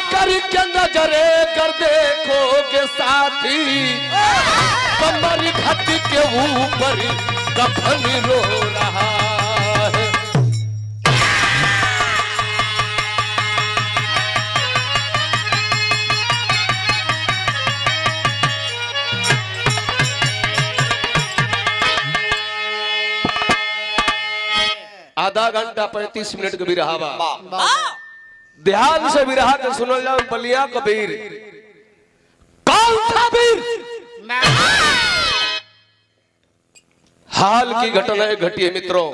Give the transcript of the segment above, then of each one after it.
करके नजरे कर देखोगे साथी, कमर घट के ऊपर कफन रो रहा है। आधा घंटा 35 मिनट का बिरहा बा, ध्यान से बिरहा के सुनल जाओ। बलिया कबीर कौन था वीर? हाल की घटना घटी है मित्रों।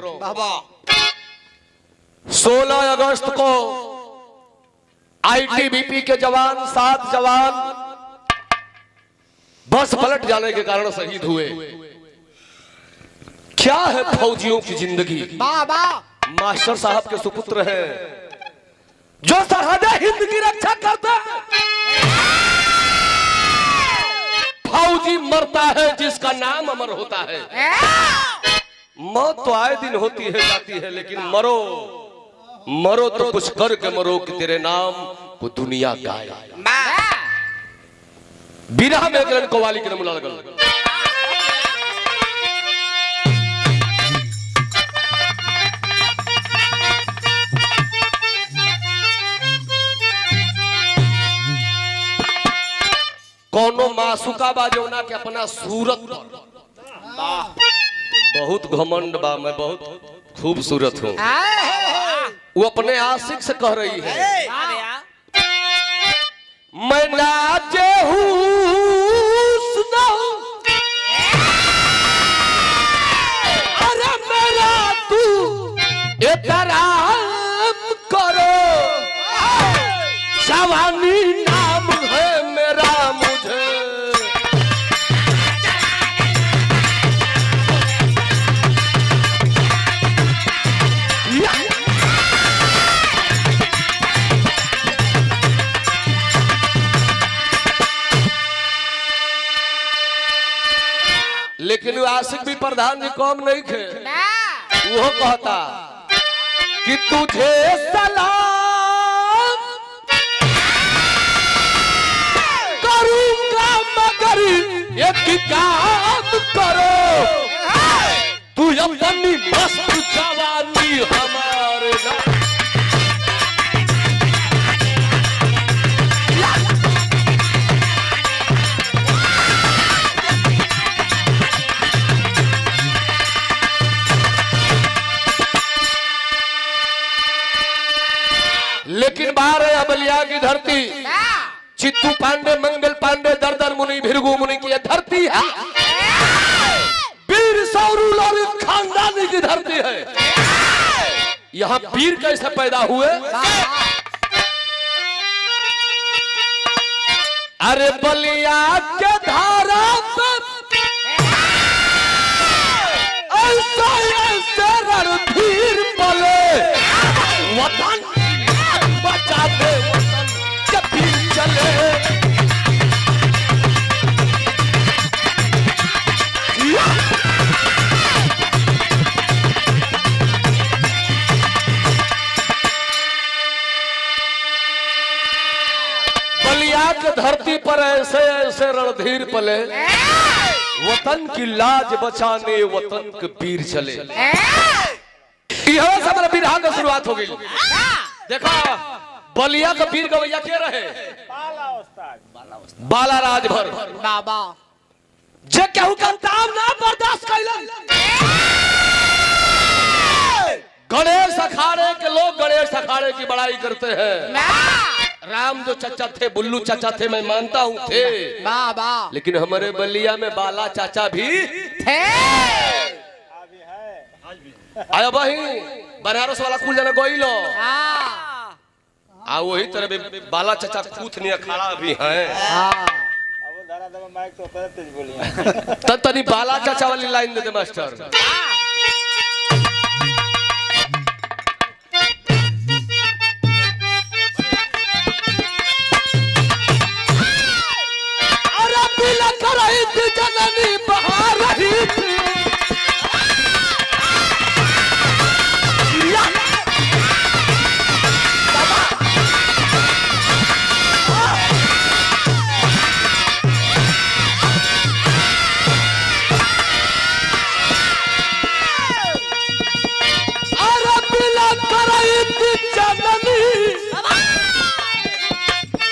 16 अगस्त को आईटीबीपी के जवान 7 जवान बस पलट जाने के कारण शहीद हुए। क्या है फौजियों की जिंदगी। मास्टर साहब के सुपुत्र हैं जो सरहद हिंद की रक्षा करता है। फौजी मरता है जिसका नाम अमर होता है। मौत तो आए दिन होती है जाती है, लेकिन मरो मरो तो कुछ करके मरो कि तेरे नाम को दुनिया गाए। बिना में अगलन कवाली के नमूना लगल। कोनो मासूका बाजौना के अपना सूरत बहुत घमंड बा, मैं बहुत खूबसूरत हूँ। वो अपने आशिक से कह रही है मैं नाचे अरे मेरा तू एहतराम करो, जवानी नाम है मेरा मुझे। लेकिन वो आशिक भी प्रधान जी कम नहीं थे। वो कहता कि तुझे सलाम करूंगा मगर एक काम करो, तू अपनी मस्त जवानी हमारे ना। लेकिन बाहर है बलिया की धरती, चित्तू पांडे, मंगल पांडे, दरदर मुनि, भृगु मुनि की धरती है। वीर सौरूल और खानदानी की धरती है। यहाँ वीर कैसे पैदा हुए? अरे बलिया के धारा पर धरती पर ऐसे ऐसे रणधीर पले, वतन की लाज बचाने वतन के वीर चले। यह सब बिरहा का शुरुआत हो गई। देखा बलिया का वीर गवैया के रहे बाला राजभर बाबा जे केहू का दाम ना बर्दाश्त कैलन। गणेश अखाड़े के लोग गणेश अखाड़े की बड़ाई करते हैं। राम जो चाचा थे, बुल्लू चाचा थे, मैं मानता हूँ थे बाबा, लेकिन हमारे बलिया में बाला चाचा भी थे। आया भाई बनारस वाला कुल जना गोइलो आ वही तरह बाला चाचा कूथ नहीं अखाड़ा भी है। तब तनी बाला चाचा वाली लाइन दे दे मास्टर। जननी बहा रही थी अरे बिला कराई थी जननी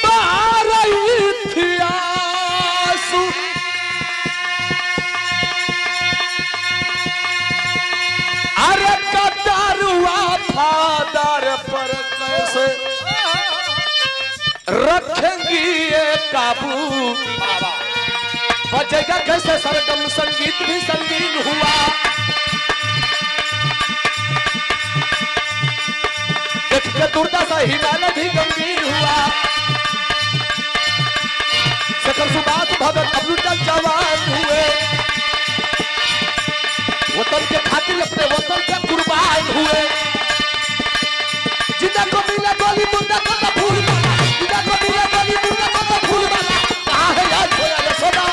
बहा रही थी आंसू। अरे कटारुआ फादर पर कैसे रखेंगी ये काबू, बजेगा कैसे सरगम संगीत भी संगीन हुआ। देख के दुर्दशा हिमालय भी गंभीर हुआ। शकर सुबास भगत अब्दुल जवान हुए, वतन के खातिर अपने वतन के कुर्बान हुए। जिंदा को मिला गोली मुर्दा को तो फूल माला, जिंदा को मिला गोली मुर्दा को तो फूल माला। कहाँ है याद खोया यशोदा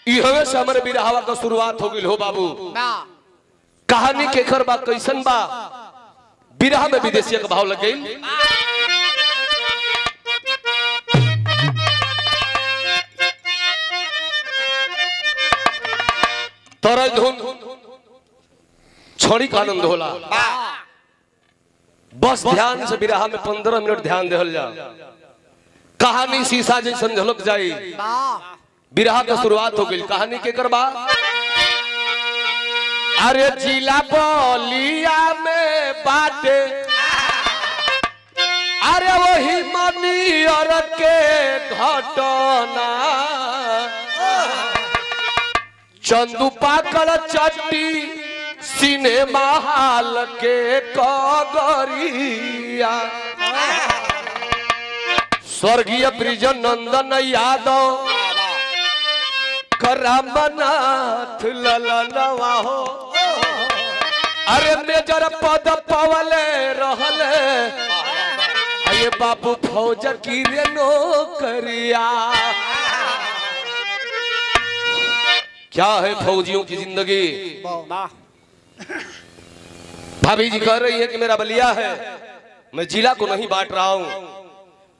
इहवे से हमारे बिरहावा का शुरुआत हो गई हो बाबू। कहानी केकर बा कैसन बा बिरहा में विदेशिया का भाव लग गई। तोरा धुन छोड़ी का आनंद होला। बस ध्यान से बिरहा में 15 मिनट ध्यान देहल जा। कहानी शीशा जैसन झलक जाई। बिरहा का शुरुआत हो गई। कहानी के करबा अरे जिला बलिया में बाटे, अरे वही मनियर के घटना। चंदू पाकड़ चट्टी सिनेमा हाल के कगरिया। स्वर्गीय ब्रिजन नंदन यादव करामनाथ ललनवा हो। अरे मेजर पद पवले रहले, ये बाबू फौज की रे नौकरिया। क्या है फौजियों की जिंदगी। भाभी जी कह रही है कि मेरा बलिया है, मैं जिला को नहीं बांट रहा हूं,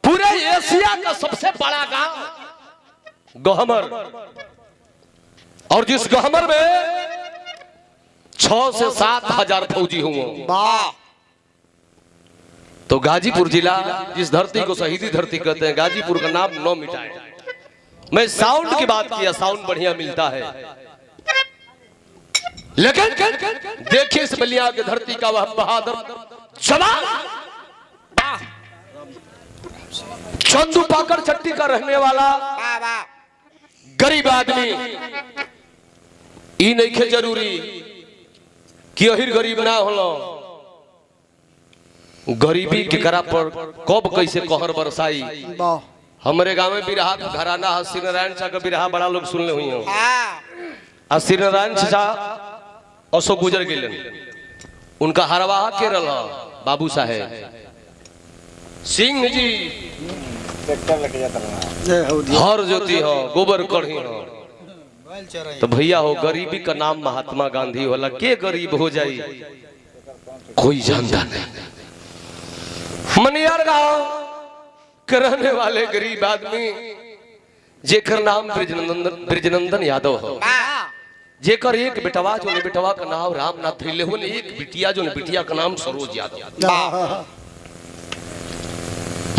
पूरे एशिया का सबसे बड़ा गांव गहमर, और जिस गहमर में 6 से 7 हजार फौजी हुए। तो गाजीपुर जिला, जिस धरती को शहीदी धरती कहते हैं, गाजीपुर का नाम न मिटाए। मैं साउंड की बात किया, साउंड बढ़िया मिलता है, लेकिन देखिए इस बलिया की धरती का वह बहादुर जवान चंदू पाकड़ चट्टी का रहने वाला गरीब आदमी। ई नहीं खे जरूरी कि अहिर गरीब ना होलो, गरीबी के करा पर कब कैसे कहर बरसाई। हमारे गांव में बिरहा घराना है, श्री नारायण शाह का बिरहा बड़ा लोग सुनले हुई हो। श्री नारायण शाह अशोक गुजर गए, उनका हरवाह के रहा बाबू साहेब सिंह जी। हर ज्योति हो, गोबर कढ़ी हो, तो भैया हो गरीबी का नाम महात्मा गांधी वाला के गरीब हो जाई कोई जानता नहीं। मनियार गांव के रहने वाले गरीब आदमी जेकर नाम ब्रिजनंदन यादव हो, जेकर एक बेटवा जो ने बेटवा का नाम रामनाथ थैले हो, एक बिटिया जो ने बिटिया का नाम सरोज यादव।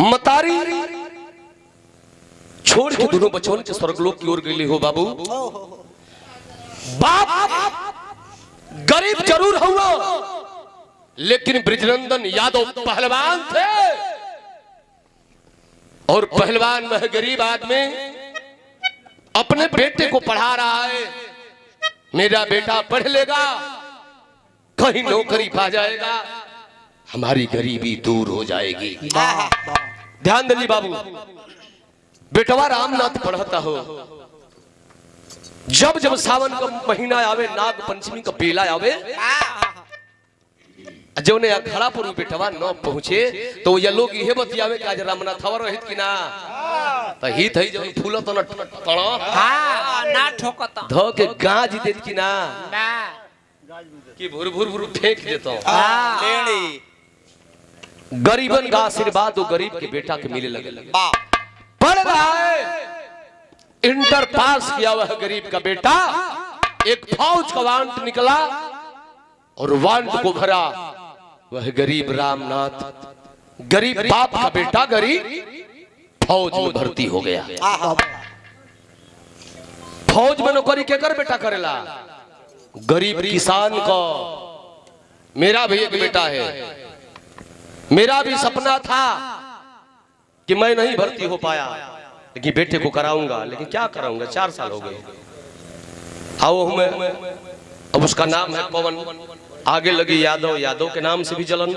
मतारी छोड़ के दोनों बच्चों के स्वर्गलोक की ओर गई हो बाबू। बाप गरीब जरूर हुआ लेकिन ब्रिजनंदन यादव पहलवान थे, और पहलवान वह गरीब आदमी अपने बेटे को पढ़ा रहा है, मेरा बेटा पढ़ लेगा कहीं नौकरी पा जाएगा, हमारी गरीबी दूर हो जाएगी। ध्यान दीजिए बाबू, बेटवा रामनाथ पढ़ता हो, जब जब सावन का महीना आवे, नाग पंचमी का बेला आवे, जो ने खड़ा पर बेटवा न पहुंचे तो ये लोग ये बतियावे कि आज रामनाथ हवर रहित कि ना, तो हित है जो फूल तो न तणो हां ना ठोकता ध के गाज देत कि ना कि भुर भुर भुर फेंक देतो। लेणी गरीबन का आशीर्वाद वो गरीब के बेटा के मिले लगे। पढ़ रहा है, इंटर पास किया वह गरीब का बेटा, एक फौज का वांट निकला और वांट को भरा वह गरीब रामनाथ, गरीब बाप का बेटा गरीब फौज में भर्ती हो गया। फौज में नौकरी के कर बेटा करेला, गरीब किसान को। मेरा भी एक बेटा है, मेरा भी सपना था कि मैं नहीं भर्ती हो पाया, लेकिन बेटे को कराऊंगा, लेकिन क्या कराऊंगा, 4 साल हो गए। आओ मैं, अब उसका नाम है पवन, आगे लगी यादव, यादव के नाम से भी जलन।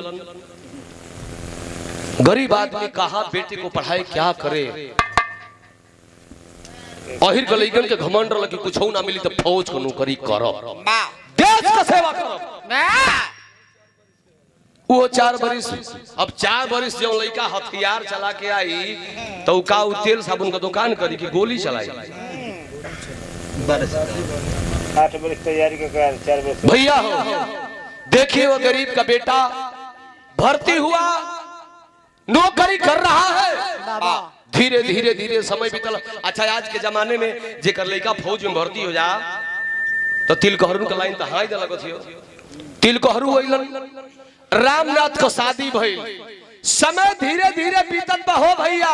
गरीब आदमी कहा बेटे को पढ़ाए क्या करे, अहिर गलैगन के घमंड लगी कुछ ना मिली तो फौज को नौकरी करो, देश का सेवा करो। वो 4 बरिस, अब 4 बरिस जो लड़का हथियार चला के आई तो का तेल साबुन का दुकान करी कि गोली चलाई। 8 बरिस तैयारी के 4 बरिस भैया हो, देखिए वो गरीब का बेटा भर्ती हुआ, नौकरी कर रहा है, धीरे धीरे धीरे समय बीतल। अच्छा आज के जमाने में जेकर लड़का फौज में भर्ती हो जा तो तिलकहरू का लाइन तो हाई दे लगत हो, तिलकहरू होइलन। रामनाथ को शादी भइल, समय धीरे धीरे बीतत बा हो भैया।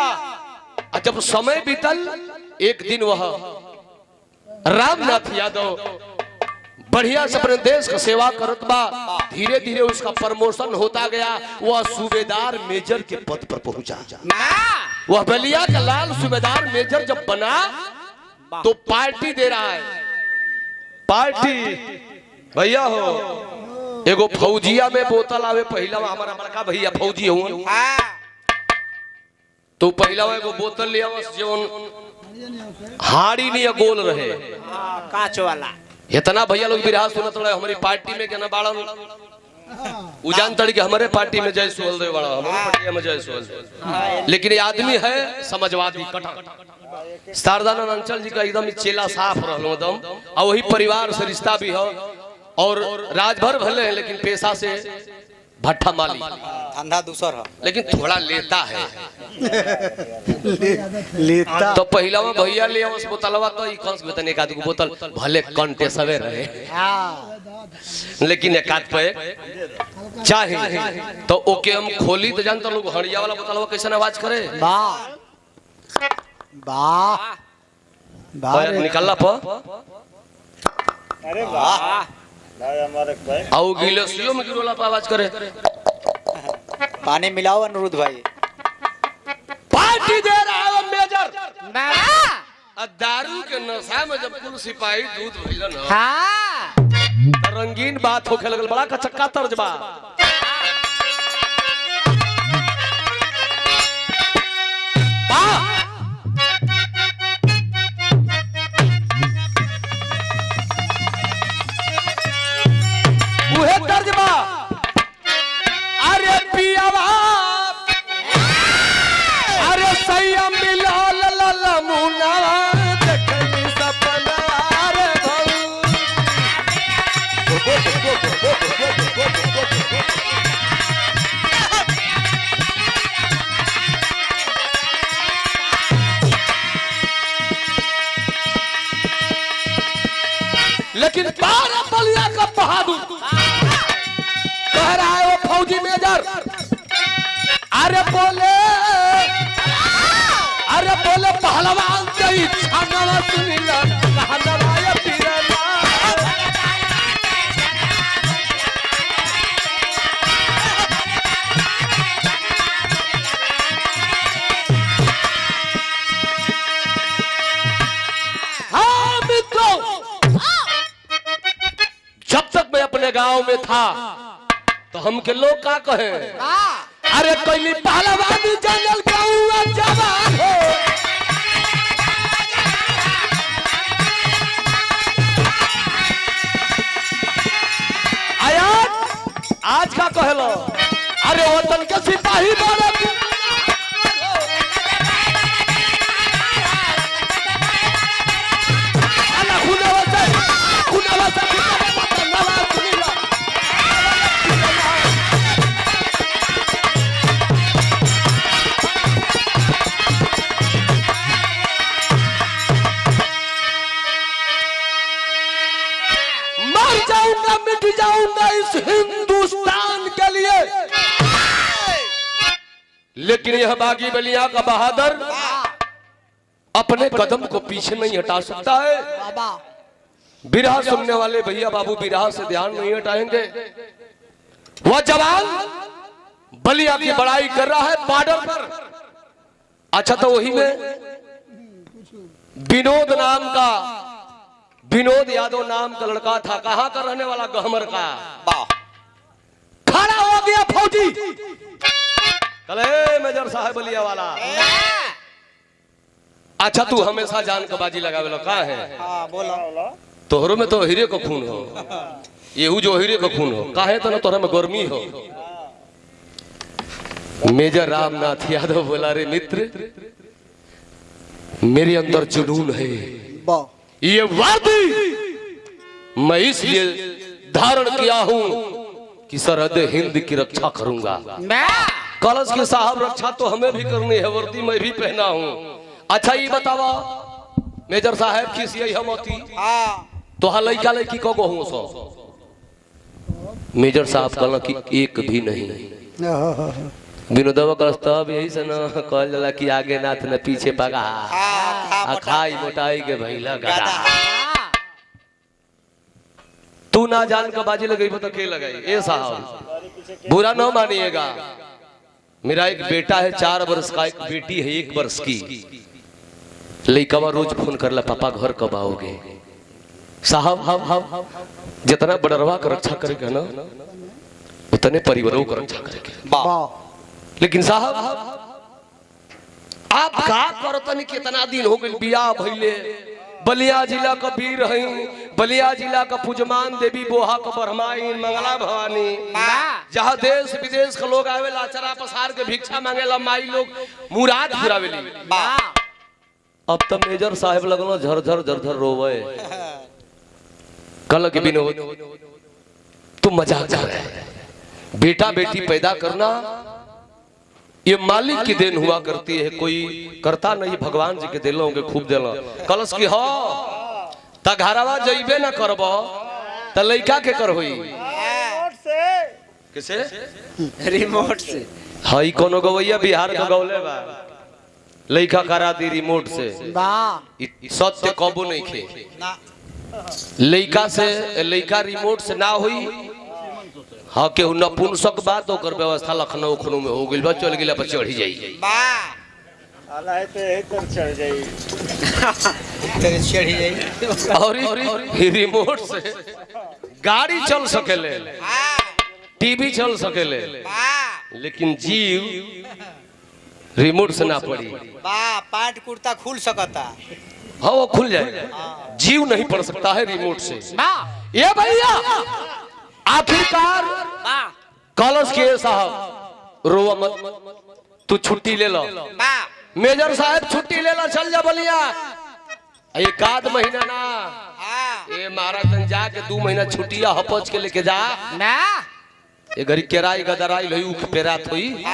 जब समय बीतल, एक दिन वह रामनाथ यादव बढ़िया से अपने देश का सेवा करत बा, धीरे धीरे उसका प्रमोशन होता गया, वह सूबेदार मेजर के पद पर पहुंचा। वह बलिया का लाल सूबेदार मेजर जब बना तो पार्टी दे रहा है, पार्टी भैया हो। एगो फौजिया में बोतल आवे, पहला हमारा बड़का भैया फौजी हो तो पहला एगो बोतल ले आवस जोन हाड़ी नहीं गोल रहे कांच वाला। इतना भैया लोग बिरहा सुनत रहे हमारी पार्टी में केना बाड़न, उजान तड़ी के हमारे पार्टी में जय सुहल दे बड़ा, हमारे पार्टी में जय सुहल, लेकिन ये आदमी है समझवादी कटा। शारदानंद अंचल जी का एकदम चेला साफ रहलो एकदम, और वही परिवार से रिश्ता भी हो, और राजभर भले हैं लेकिन पेशा से भट्ठा माली, धंधा दूसर है लेकिन थोड़ा लेता है लेता। तो पहला में भैया ले उस बोतलवा तो ई कौन से एक आदमी बोतल भले कंटे सवे रहे, लेकिन एक आध पे चाहे तो ओके हम खोली तो जानता लोग हड़िया वाला बोतलवा कैसे आवाज करे, वाह वाह वाह निकलला पर, अरे वाह हमारे भाई आओ गिलासियों में गिरोला पर आवाज करे। पानी मिलाओ अनुरुद्ध भाई, पार्टी दे रहा है मेजर दारू के नशा में जब कुल सिपाही दूध भइलन हां रंगीन बात होखे लगल, बड़ा कचक्का तर्ज बा। उहे तर्ज बा, अरे पियावा अरे सैया मिला ला ला मुना देखनी सपना लेकिन बारह बलिया का बहादुर कह रहा है वो फौजी मेजर, अरे बोले पहलवान कई छानवा सुनीला कहनवा ये पीरना। हाँ मित्रों, जब तक मैं अपने गांव में था तो हमके लोग क्या कहे, अरे कोई पहलवानी जंगल का हुआ जवान हो। आज का कहलो, अरे वतन के सिपाही बोले मर जाऊंगा मिट जाऊंगा इस हिंदुस्तान के लिए, लेकिन यह बागी बलिया का बहादुर अपने कदम को पीछे नहीं हटा सकता है। बिरहा सुनने वाले भैया बाबू बिरहा से ध्यान नहीं हटाएंगे। वह जवान बलिया की बड़ाई कर रहा है बॉर्डर पर। अच्छा तो वही में विनोद यादव नाम का लड़का था, कहां का रहने वाला, गहमर का। खड़ा हो गया फौजी, चले मेजर साहब बलिया वाला। अच्छा तू हमेशा जान का बाजी लगावे कहा है, बोला तोहरो में तो हीरे को खून हो, येहू जो हीरे को खून हो, काहे तो ना तोहरा में गर्मी हो। मेजर रामनाथ यादव बोला, रे मित्र मेरे अंदर जुनून है, ये वर्दी मैं इसलिए धारण किया हूं कि सरहद हिंद की रक्षा करूंगा। कलश के साहब रक्षा तो हमें भी करनी है, वर्दी मैं भी पहना हूं। अच्छा ये बतावा मेजर साहब किस यही हम होती तो हाँ लड़का लड़की कगो हूं सो। मेजर साहब कहला कि एक भी नहीं। विनोदवा का तब यही से न कहल जाला कि आगे नाथ न पीछे पगा, खाई मोटाई के भैला गदा। तू ना जान का बाजी लगाई तो के लगाई। ए साहब बुरा न मानिएगा, मेरा एक बेटा है 4 वर्ष का, एक बेटी है 1 वर्ष की। लड़का रोज फोन कर ला, पापा घर कब आओगे। साहब जितना बड़रवा का रक्षा करेगा ना उतने परिवारों का रक्षा करेगा। लेकिन साहब आप का करतनी कितना दिन हो गए बियाह भइले। बलिया जिला का वीर हई, बलिया जिला का पूजमान देवी बोहा का ब्रह्माइन मंगला भवानी, जहाँ देश विदेश के लोग आवेला अचरा पसार के भिक्षा मांगेला, माई लोग मुराद पुरावेली। अब तो मेजर साहब लगलो झरझर झरझर रोवे। कल के विनोद तुम मजाक कर रहे हैं, बेटा बेटी पैदा करना ये मालिक की देन हुआ करती है, कोई करता नहीं, भगवान जी के दिलों के खूब दिलो। कलश की हो त घरवा जइबे ना करबो त लइका के कर होई किसे रिमोट से। हई कोनो गवैया बिहार का गौले बा, लइका करा दी रिमोट से। सत्य कबो नहीं खे, लइका से लइका रिमोट से ना हुई। हाँ केहू नपुंसक बात ओकर व्यवस्था लखनऊ खनऊ में हो गइल बा, चल गेला पर चढ़ी जाई और रिमोट से गाड़ी चल सकेले, टीवी चल सकेले, लेकिन जीव रिमोट से ना पड़ी। पैंट कुर्ता खुल सकता, हाँ वो खुल जाएगा, जीव नहीं पड़ सकता है रिमोट से। ये भैया आखिरकार कलश के साहब रोवा मत, तू छुट्टी ले लो। मेजर साहब छुट्टी ले लो, चल जा बलिया। 1 महीना ना ये महाराज जाके 2 महीना छुट्टिया हपच के लेके जा ना। ये घरी केराई गदराई लई उख पेरात हुई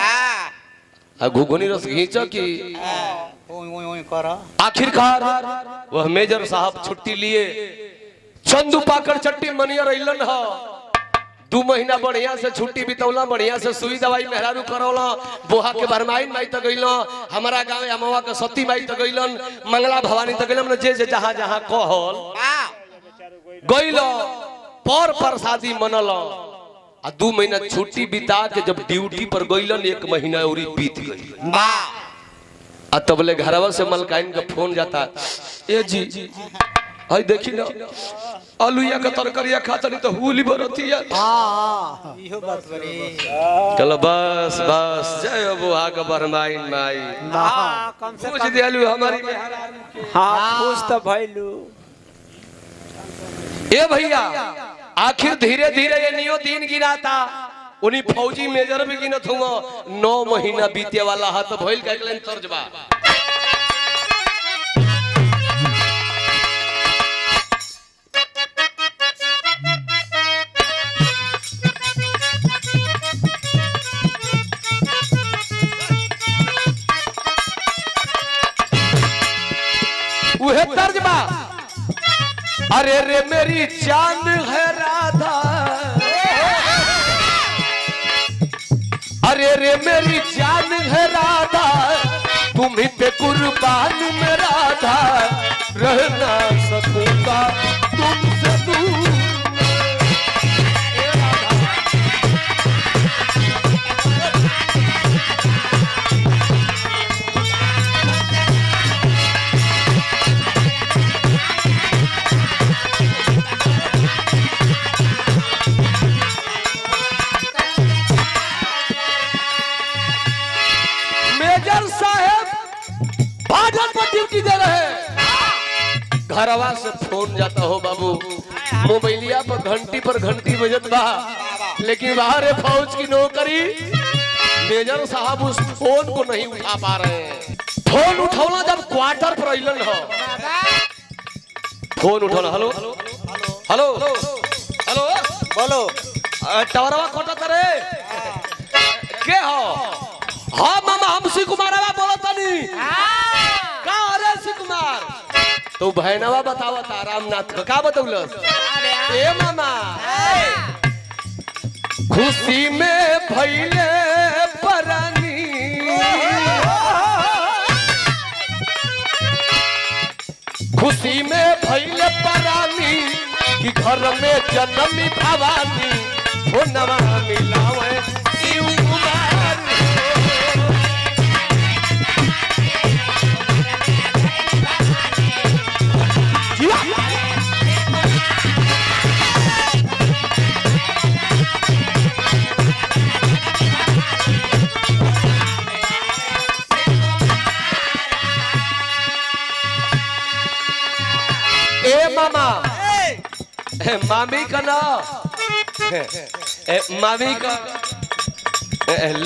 आ घुघुनी रस घींचो की आखिरकार वह मेजर साहब छुट्टी लिए चंदू पाकड़ चट्टी मनिया रहिलन ह 2 महीना बढ़िया से छुट्टी बितौला बढ़िया से सुई दवाई मेहरारू करौला बोहा के बरमाइन माई तक गइल हमारा गांव अमवा के सती माई तक गइलन मंगला भवानी तक गइलन जे जे जहां जहां कहल गइल पर प्रसादी मनल आ 2 महीना छुट्टी बिता के जब ड्यूटी पर गइलन 1 महीना औरी बीत गई आ तबले घरवा से मलकाइन का फोन जाता ए जी हाय देखी ना आलूया का तरकारिया खाता नहीं तो हुली बरतिया इहो बात बड़ी चलो बस बस जय बुआ का बरमाइन माई कम से कुछ दियालू हमारी खुश तो भइलू ए भैया आखिर धीरे धीरे ये नियो दिन गिराता उन्हीं फौजी मेजर भी गिनत हुआ 9 महीना बीते वाला हाथ भइल का एकलन तर्जबा तर्जमा अरे रे मेरी चांद है राधा अरे रे मेरी जान है राधा तुम्हीं पे कुर्बान में राधा रह ना सकूंगा तुमसे दूर ड्यूटी दे रहे घरवा से फोन जाता हो बाबू मोबाइलिया पर घंटी बजत बा लेकिन बाहर है फौज की नौकरी मेजर साहब उस फोन को नहीं उठा पा रहे हैं फोन उठौना जब क्वार्टर पर अइलन हो फोन उठौना हेलो हेलो हेलो बोलो टावरवा कटत रे के हो हां मामा हम श्री कुमारवा बोलत तनी का रे श्री कुमार तो भैनवा बतावत रामनाथ का बतौलस ए मामा खुशी में भइले परानी खुशी में भइले परानी कि घर में जन्मी भवानी हो नवा मिलावे शिव कुमार मामा मामी का ना मामी का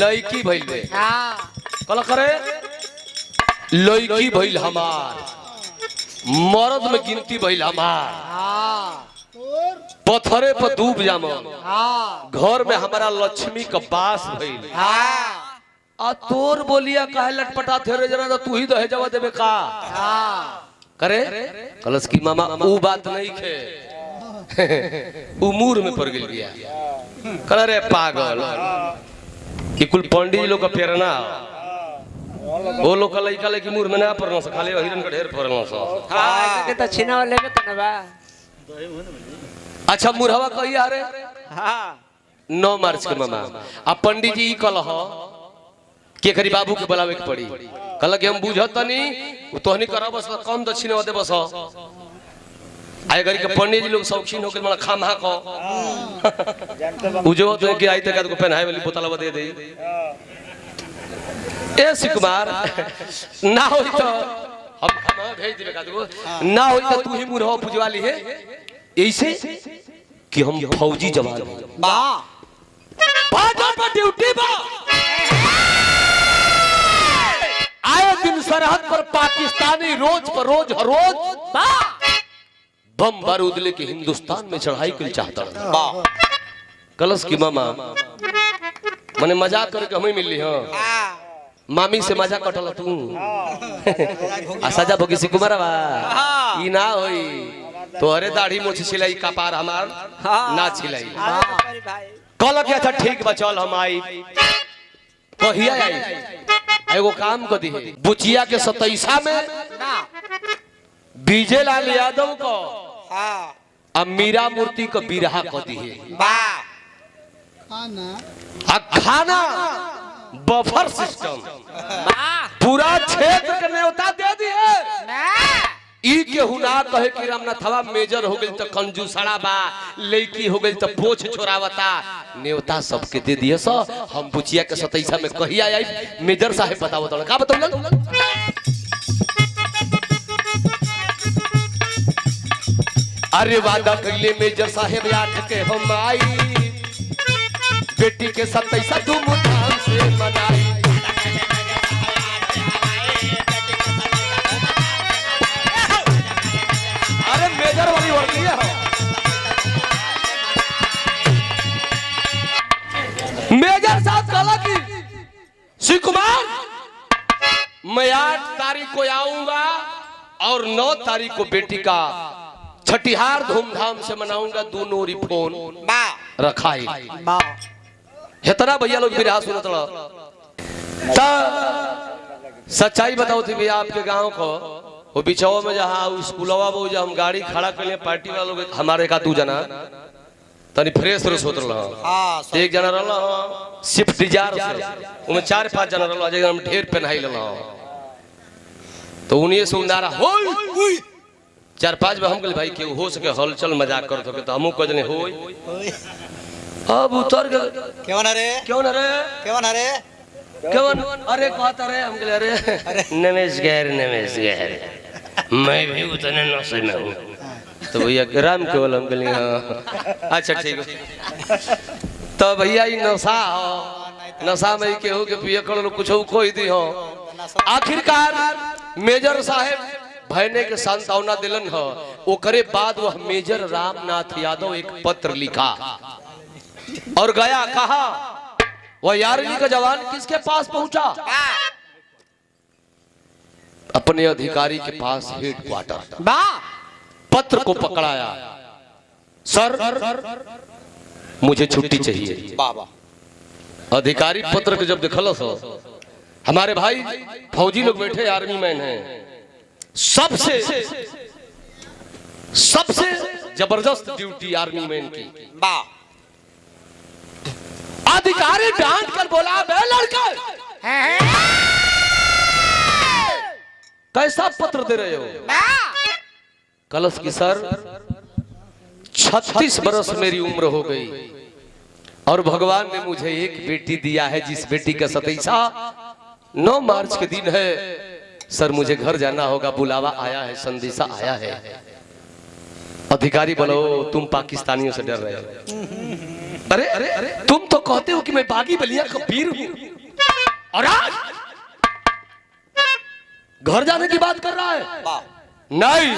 लड़की भइल बे कल करे लड़की भइल हमार मर्द में गिनती भइल हमार पत्थरे पर डूब जामन घर में हमारा लक्ष्मी का बास भइल आ तोर बोलिया काहे लटपटा थे रे जना तो तू ही दहेजवा देबे का करे कलश की मामा वो बात नहीं खे उमूर में पड़ गई बिया कल रे पागल कि कुल पंडित लोग का प्रेरणा वो लोग का लइका लेके मुर में ना पड़ना से खाली हिरन का ढेर पड़ना से हां ऐसे के त छिनावा लेबे त बा अच्छा मुरहवा कही आ रे हां 9 मार्च के मामा आ पंडित जी कल हो के करी बाबू के बुलावे के पड़ी कल के हम बुझत नहीं तोहनी करा बस कम दक्षिण दे बस आए गरी के पंडित जी लोग शौकीन होके मला खामा को बुझो तो कि आई तक को पहनाए वाली बोतल दे दे ए शिकुमार ना हो तो हम खामा भेज देबे का तो ना हो तो तू ही मुरहो पुजवा ली है ऐसे कि हम फौजी जवान बा बाजा पर ड्यूटी बा आए दिन सरहद पर पाकिस्तानी रोज पर रोज हर रोज बम बारूद लेके हिंदुस्तान में चढ़ाई के लिए चाहता है कलश की मामा मने मजाक करके हमें मिल ली हाँ मामी से मजाक कटल तू आ सजा भोगी सी कुमारवा ई ना होई तो अरे दाढ़ी मुछ छिलाई कपार हमार ना छिलाई भाई कहल के अच्छा ठीक बा चल हम आई कहिया आई एगो काम कर दी बुचिया के 27 में बीजे लाल यादव को अब मीरा मूर्ति को बिरहा कर दी खाना बफर सिस्टम पूरा क्षेत्र के न्योता दे दिए ई के हुना कहे कि रामनाथवा मेजर हो गई तो कंजूसड़ा बा लड़की हो गई तो पोछ छोरावता न्योता सबके दे दिए सो हम बुचिया के 27 में कहिया आई मेजर साहब बताओ तो का बताओ अरे वादा कइले मेजर साहब आठ के हम आई बेटी के 27 धूमधाम से मनाई अरे मेजर वाली वर्दी है मेजर साहब कहला कि श्री कुमार मैं 8 तारीख को आऊंगा और 9 तारीख को बेटी का छठिहार धूमधाम से मनाऊंगा दोनों रिफोन रखाई हेतरा भैया लोग बिरहा सुनत सच्चाई बताओ थी भैया आपके गांव को वो बिछाओ में जहाँ स्कूलवा में जहाँ हम गाड़ी खड़ा कर लिए पार्टी वालों के हमारे का 2 जना तनी फ्रेश फ्रेश होत रहा एक जना रहा स्विफ्ट डिजायर से उनमें 4-5 जना रहा जगह हम ढेर पहनाई लला तो उन्हीं से उन्दारा हो 4-5 में हम कहले भाई के हो सके हलचल मजाक करत हो तो हमहू कजने होई अब उतर गए क्यों ना रे अरे कहता रे हम कहले अरे नमस्कार मैं भी उतने नशे में हूँ तो भैया राम केवल हम कहले अच्छा ठीक है तो भैया ये नशा में केहू के पिए कर कुछ खोई दी हो आखिरकार मेजर साहब भयने के सांत्वना दिलन हो ओकरे बाद वह मेजर रामनाथ यादव एक पत्र लिखा और गया कहा वह 11वीं का जवान किसके पास पहुंचा अपने अधिकारी के पास हेडक्वार्टर पत्र को पकड़ाया सर मुझे छुट्टी चाहिए अधिकारी पत्र को जब देखल हमारे भाई फौजी लोग बैठे आर्मी मैन हैं सबसे जबरदस्त ड्यूटी आर्मी मैन की अधिकारी डांट कर बोला बे लड़का कैसा पत्र दे रहे हो कलश की सर 36 बरस मेरी उम्र हो गई और भगवान ने मुझे एक बेटी दिया है जिस बेटी का 9 मार्च के दिन है सर मुझे घर जाना होगा बुलावा आया है संदेशा आया है अधिकारी बोलो तुम पाकिस्तानियों से डर रहे हो अरे अरे अरे तुम तो कहते हो कि मैं बागी बलिया का वीर हूं और आज घर जाने की बात कर रहा है नहीं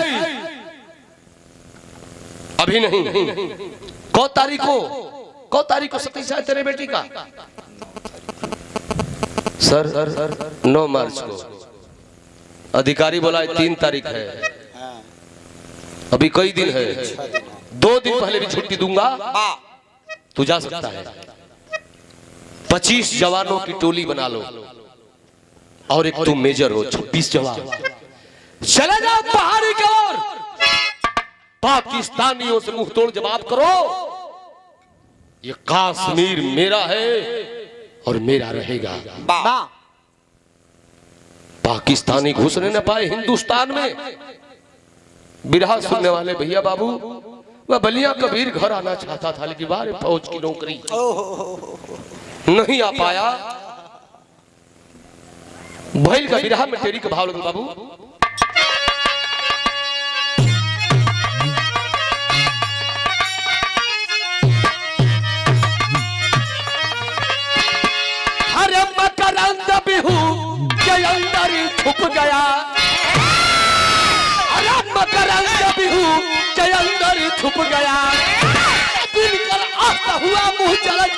अभी नहीं कौ तारीख को 27 है तेरे बेटी का सर 9 मार्च को अधिकारी बोला 3 तारीख है अभी कई दिन है 2 दिन पहले भी छुट्टी दूंगा तू जा सकता है 25 जवानों की टोली बना लो और एक तुम मेजर हो 26 जवान चले जाओ पहाड़ी की ओर पाकिस्तानियों से मुंह तोड़ जवाब करो ये कश्मीर मेरा है और मेरा रहेगा पाकिस्तानी घुसने न पाए हिंदुस्तान में बिरहा सुनने वाले भैया बाबू वह बलिया कबीर घर आना चाहता था लेकिन बाहर फौज की नौकरी नहीं आ पाया भैल का बिरहा में तेरी का भाव लगे बाबू हरे मकरंद बिहू के अंदर छुप गया मकरंद बिहू के अंदर छुप गया दिल कर आता हुआ मुंह चलक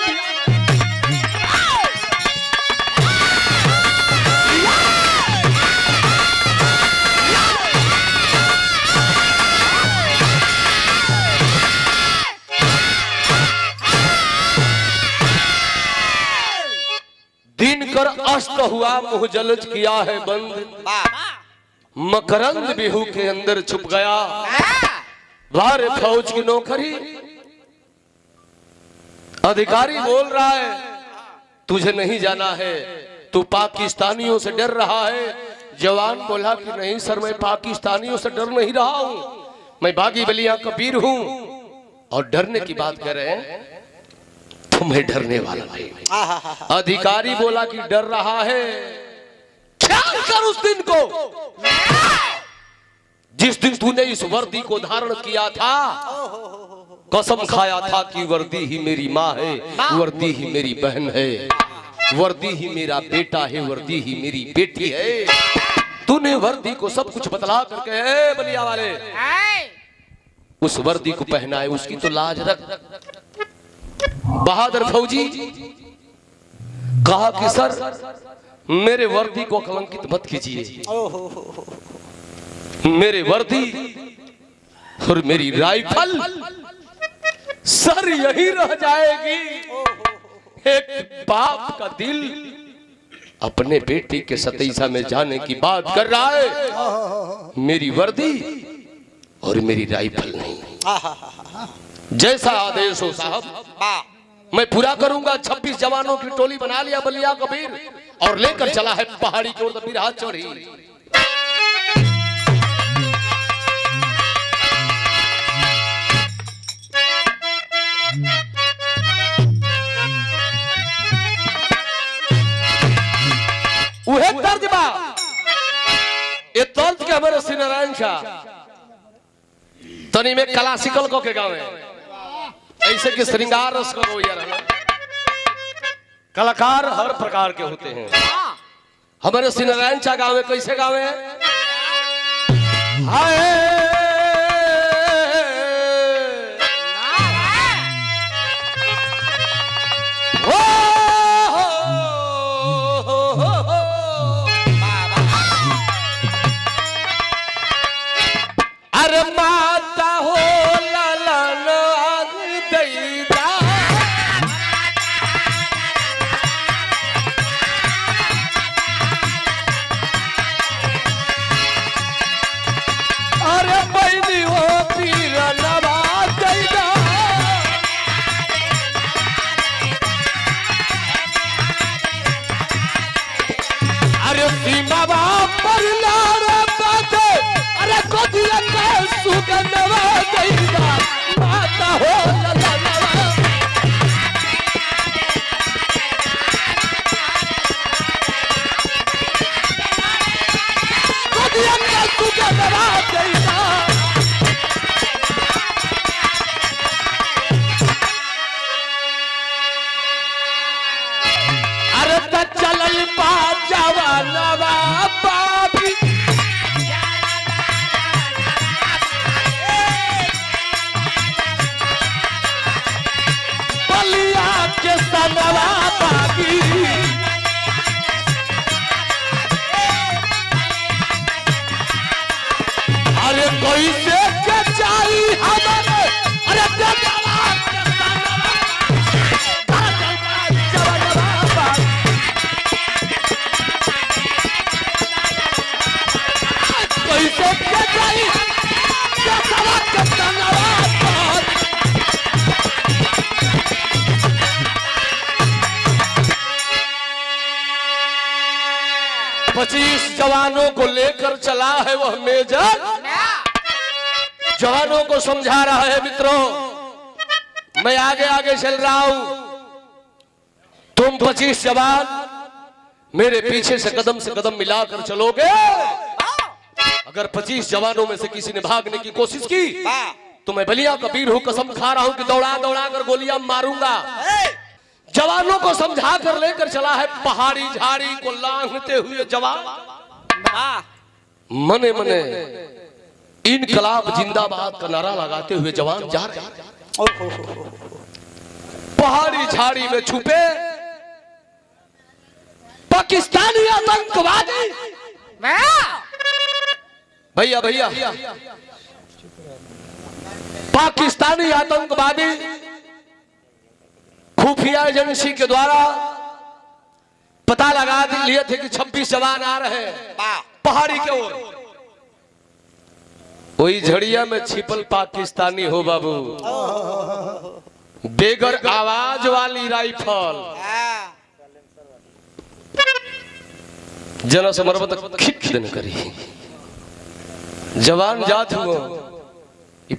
कर अस्त हुआ मुँह जलज किया है बंद, मकरंद बिहू के अंदर छुप गया वारे फौज की नौकरी। अधिकारी बोल रहा है तुझे नहीं जाना है, तू पाकिस्तानियों से डर रहा है। जवान बोला कि नहीं सर, मैं पाकिस्तानियों से डर नहीं रहा हूं, मैं बागी बलिया कबीर हूं। और डरने की बात कर रहे हैं, तुम्हें डरने वाला नहीं। अधिकारी बोला कि डर रहा है, ख्याल कर उस दिन को जिस दिन तूने इस वर्दी को धारण किया था, कसम खाया था कि वर्दी ही मेरी माँ है, वर्दी ही मेरी बहन है, वर्दी ही मेरा बेटा है, वर्दी ही मेरी बेटी है। तूने वर्दी को सब कुछ बतला करके बलिया वाले उस वर्दी को पहनाए, उसकी तो लाज रख। बहादुर फौजी कहा कि सर मेरे वर्दी को कलंकित मत कीजिए, मेरे वर्दी और मेरी राइफल सर यही रह जाएगी। एक बाप का दिल अपने बेटे के सतीसा में जाने की बात कर रहा है, मेरी वर्दी और मेरी राइफल नहीं। जैसा आदेश हो साहब मैं पूरा करूंगा। 26 जवानों की टोली बना लिया बलिया कबीर और लेकर चला है पहाड़ी की ओर बिरहा चढ़ी। उहे दर्द बा ये दर्द के हमारे श्री नारायण शाह तनी में क्लासिकल को के गावे ऐसे कि श्रृंगार रस को यार कलाकार हर प्रकार के होते हैं। हमारे श्री नारायण शाह गावे कैसे गावे हाय माता हो ललन दैदा अरे बैदी हो पीर नवा दैदा अरे सीमा पर लारे बाते अरे कोदिया के सुगंधवा दैदा माता हो ललनवा कोदिया के सुगंधवा दैदा अरे त चलल पा जवानवा बाबी के सनवा बाबी अरे कोई से के चाही हमारे अरे जवानवा के सनवा कोई से के चाही जवानवा के सनवा 25 जवानों को लेकर चला है वह मेजर, जवानों को समझा रहा है मित्रों मैं आगे आगे चल रहा हूं, तुम 25 जवान मेरे पीछे से कदम मिलाकर चलोगे। अगर 25 जवानों में से किसी ने भागने की कोशिश की तो मैं बलिया कबीर हूं, कसम खा रहा हूं कि दौड़ा दौड़ा कर गोलियां मारूंगा। जवानों को समझा कर लेकर चला है पहाड़ी झाड़ी को लांघते हुए जवान मने मने इनकलाब जिंदाबाद का नारा लगाते हुए जवान जा रहे हैं। पहाड़ी झाड़ी में छुपे पाकिस्तानी आतंकवादी भैया पाकिस्तानी आतंकवादी खुफिया एजेंसी के द्वारा पता लगा लिए थे कि 26 जवान आ रहे हैं पहाड़ी के ओर। वही झड़िया में छिपल पाकिस्तानी हो बाबू, बेगर आवाज वाली राइफल, जना समर्पण खिच दिन करी। जवान जात हुआ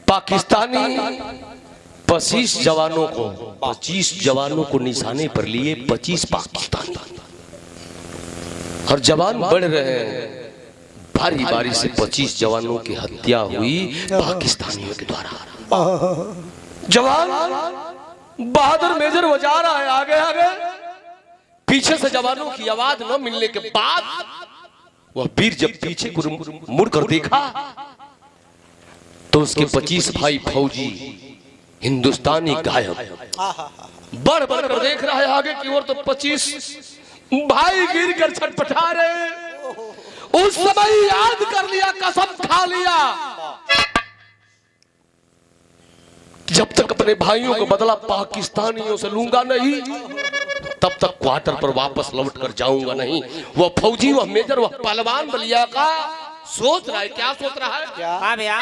पाकिस्तानी 25 जवानों को निशाने पर लिए 25 पाकिस्तानी, और जवान बढ़ रहे हैं। भारी बारी से 25 जवानों की हत्या हुई पाकिस्तानियों के द्वारा। जवान बहादुर मेजर वो जा रहा है आगे आगे, पीछे से जवानों की आवाज न मिलने के बाद वह वीर जब पीछे को मुड़कर देखा तो उसके 25 भाई फौजी हिंदुस्तानी गायब। बढ़ बढ़ कर देख रहा है आगे की ओर तो 25 भाई गिर कर छटपटा रहे। उस समय याद कर लिया, कसम खा लिया, जब तक अपने भाइयों को बदला पाकिस्तानियों से लूंगा नहीं तब तक क्वार्टर पर वापस लौट कर जाऊंगा नहीं। वह फौजी, वह मेजर, वह पहलवान बलिया का सोच रहा है। क्या सोच रहा है? क्या? हाँ भैया।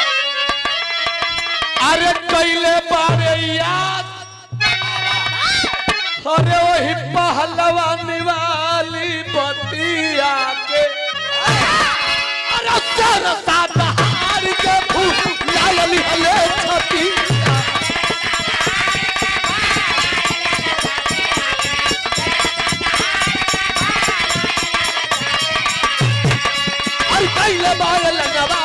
अरे कैले बारे याद, अरे वही पहलवान वाली बतिया के, अरे सरसा दहाड़ के भूख लाली हले छती। कैले बारे लगवा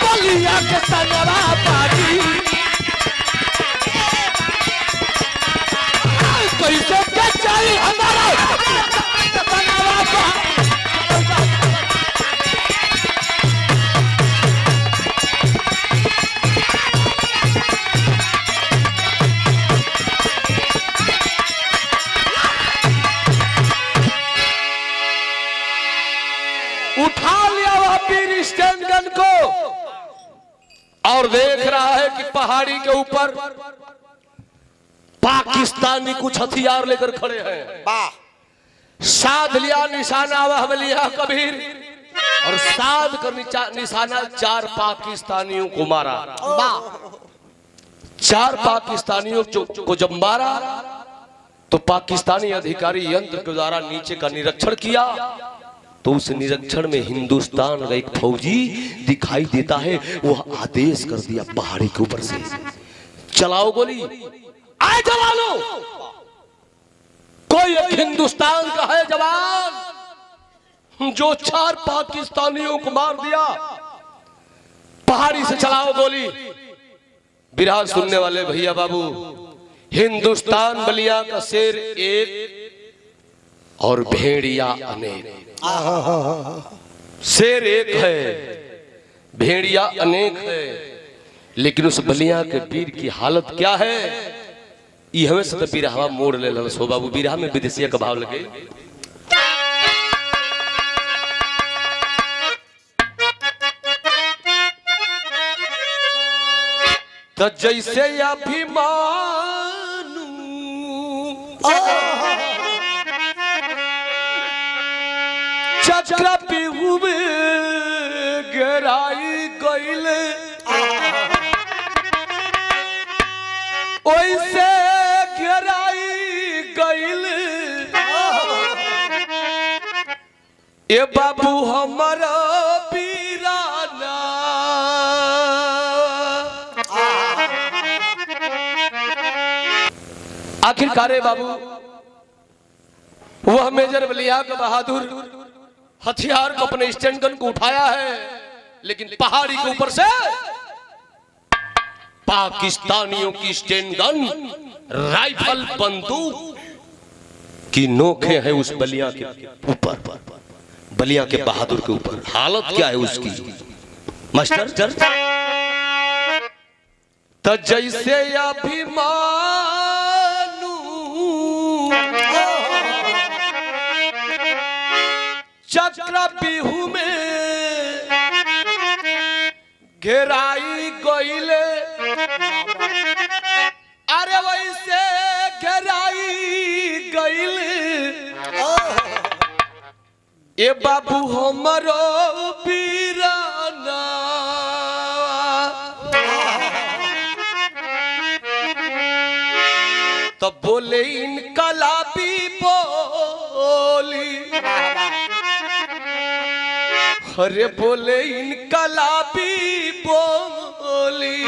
बलिया के संगवा पाजी, कैसे के चाहिए हमारा उठा लिया वह वीर स्टैंड गन को और देख रहा है कि पहाड़ी के ऊपर पाकिस्तानी कुछ हथियार लेकर खड़े हैं। साध लिया निशाना वह बलिया कबीर, और साध कर निशाना 4 पाकिस्तानियों को मारा। 4 पाकिस्तानियों को जब मारा तो पाकिस्तानी अधिकारी यंत्र के द्वारा नीचे का निरीक्षण किया तो उस निरीक्षण में हिंदुस्तान का एक फौजी दिखाई देता है। वह आदेश कर दिया पहाड़ी के ऊपर से, चलाओ गोली, आए जवानों। कोई एक हिंदुस्तान का है जवान जो 4 पाकिस्तानियों को मार दिया, पहाड़ी से चलाओ गोली। बिरहा सुनने वाले भैया बाबू, हिंदुस्तान बलिया का शेर एक और भेड़िया अनेक। शेर एक है, भेड़िया अनेक है, लेकिन उस बलिया के वीर की हालत क्या है? हमें से तो बिरहा मोड़ ले सो बाबू। बिरहा में विदेशिया का भाव लगे। तो जैसे अभिमानू चक्र पीहू में गहराई गईले, ओइसे गहराई गईले ए बाबू हमारा पीराना। आखिरकार बाबू वह मेजर बलिया का बहादुर हथियार को अपने स्टैंड गन को उठाया है, लेकिन पहाड़ी के ऊपर से पाकिस्तानियों की स्टैंड गन, राइफल, बंदूक की नोखे है उस बलिया के ऊपर, बलिया के बहादुर के ऊपर। हालत क्या है उसकी मास्टर? तो जैसे अभिमानू चक्र पीहू में घेराई गईले, अरे वैसे ए बाबू हमरो बीराना तब बोले इनकलाबी बोली, अरे बोले इनकलाबी बोली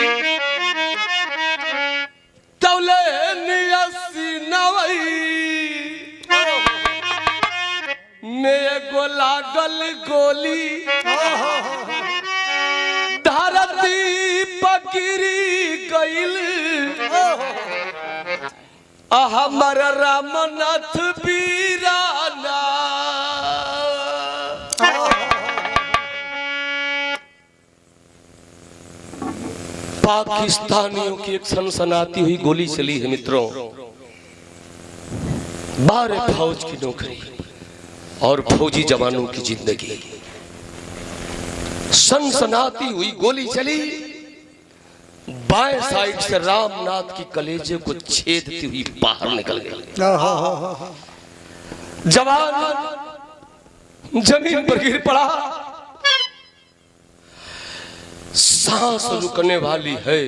तौले नियसी नवई में गोला गल गोली धरती पगिरी गईल हमर रामनाथ बीराना। पाकिस्तानियों की एक सनसनाती हुई गोली चली है मित्रों, 12 फौज की नौकरी और फौजी जवानों की जिंदगी। सनसनाती हुई गोली चली, बाएं साइड से रामनाथ की कलेजे को छेदती हुई बाहर निकल गई। जवान जमीन पर गिर पड़ा, सांस रुकने वाली है,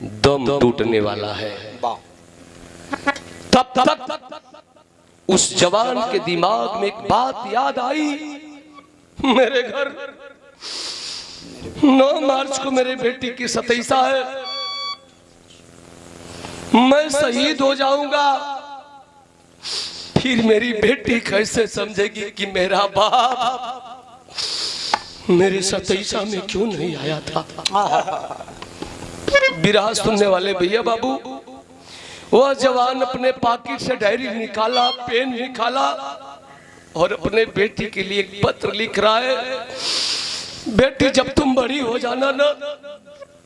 दम टूटने वाला है। तब तक उस जवान के दिमाग में एक बात याद आई, मेरे घर 9 मार्च को मेरे बेटी की 27 है, मैं शहीद हो जाऊंगा, फिर मेरी बेटी कैसे समझेगी कि मेरा बाप मेरे 27 में क्यों नहीं आया था। बिरहा सुनने वाले भैया बाबू, वह जवान अपने पॉकेट से डायरी निकाला, पेन निकाला और अपने बेटी के लिए एक पत्र लिख रहा है, बेटी जब तुम बड़ी हो जाना ना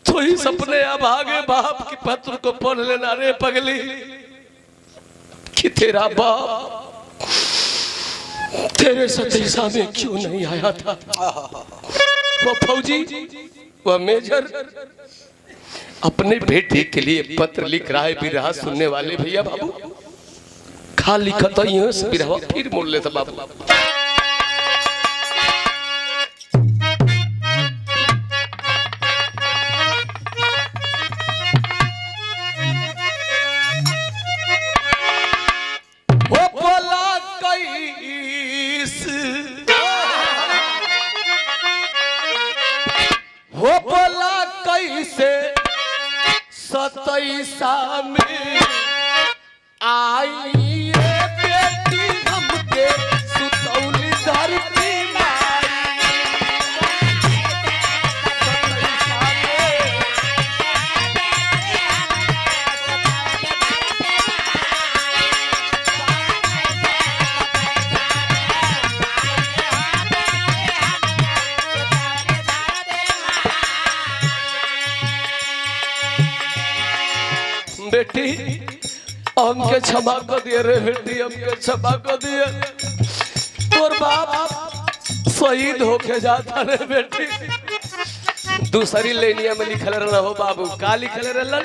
तो इस अपने अभागे बाप के पत्र को पढ़ लेना रे पगली, कि तेरा बाप तेरे 27 में क्यों नहीं आया था। वो फौजी, वह मेजर अपने बेटे के लिए पत्र लिख रहा है। बिरहा सुनने वाले भैया बाबू, खाली खता बिरहा फिर मोड़ लेता बाबू। वो बोला कैसे 27 में आई बेटी हमके सुतौली धरती बेटी हमके क्षमा कर दिए रे बेटी, हमके क्षमा कर दिए, तोर बाप शहीद होके जाता रे बेटी। दूसरी लेनिया में लिखल रहना हो बाबू, का लिखल रहना,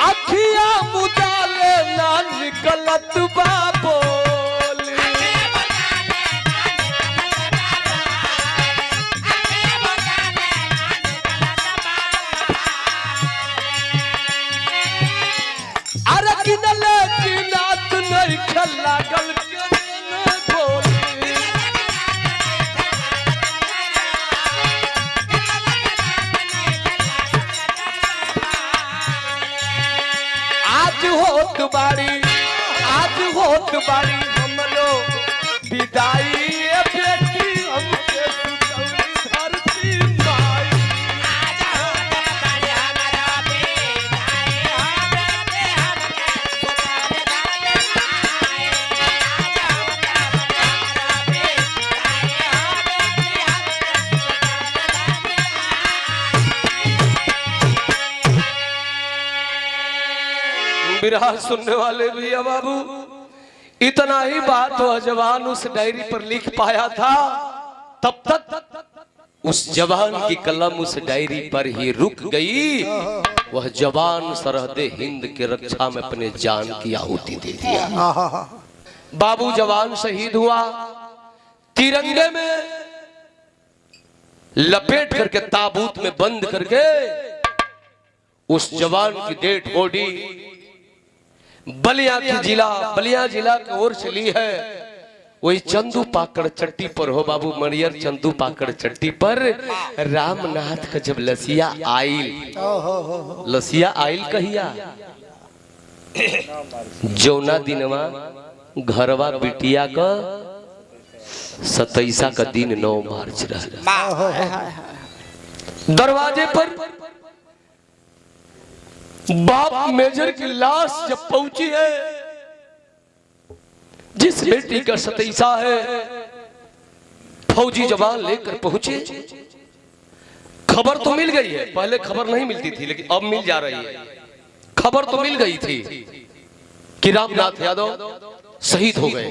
अखिया मुदाले ना निकलत बाबोली, अरे किनले की नात नहीं खला गल बोली, आज होत बाड़ी हम लोग विदाई बेटी हमके सुतौली धरती माई। बिरहा सुनने वाले भैया बाबू, इतना ही बात वह जवान उस डायरी पर लिख पाया था, तब तक उस जवान की कलम उस डायरी पर ही रुक गई। वह जवान सरहदे हिंद के रक्षा में अपने जान की आहुति दे दिया। बाबू जवान शहीद हुआ, तिरंगे में लपेट करके ताबूत में बंद करके उस जवान की डेड बॉडी बलिया जिला की ओर से ली है। वही चंदू पाकड़ चट्टी पर हो बाबू, मरियर चंदू पाकड़ चट्टी पर रामनाथ का जब लसिया आइल कहिया जौना दिनवा घरवा बिटिया का 27 का दिन 9 मार्च रहा। दरवाजे पर बाप मेजर की लाश जब पहुंची है, जिस बेटी का 27 है, फौजी जवान लेकर पहुंचे। खबर तो मिल गई है, पहले खबर नहीं मिलती थी लेकिन अब मिल जा रही है। खबर तो मिल गई थी कि रामनाथ यादव शहीद हो गए,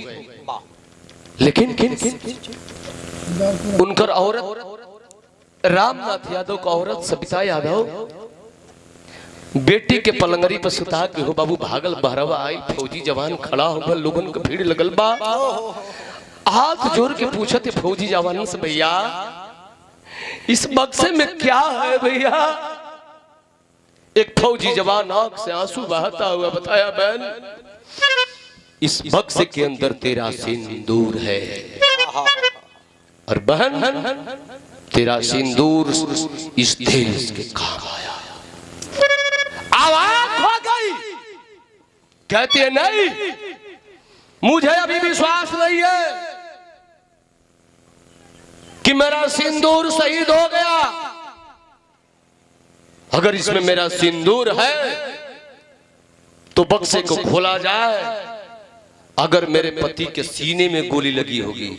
लेकिन उनकर औरत रामनाथ यादव का औरत सविता यादव बेटी के पलंगरी पर सुता के हो बाबू भागल बहरवा आई। फौजी जवान खड़ा होगा, लोगन के भीड़ लगल बा। हाथ जोड़ के पूछा थे फौजी जवान से, भैया इस बक्से में क्या है भैया? एक फौजी जवान आंख से आंसू बहाता हुआ बताया, बहन इस बक्से के अंदर तेरा सिंदूर है, और बहन तेरा सिंदूर इस देश के काम आया। आवाज हो गई, कहती है नहीं, मुझे अभी विश्वास नहीं है कि मेरा सिंदूर शहीद हो गया। अगर इसमें मेरा सिंदूर है तो बक्से को खोला जाए। अगर मेरे पति के सीने में गोली लगी होगी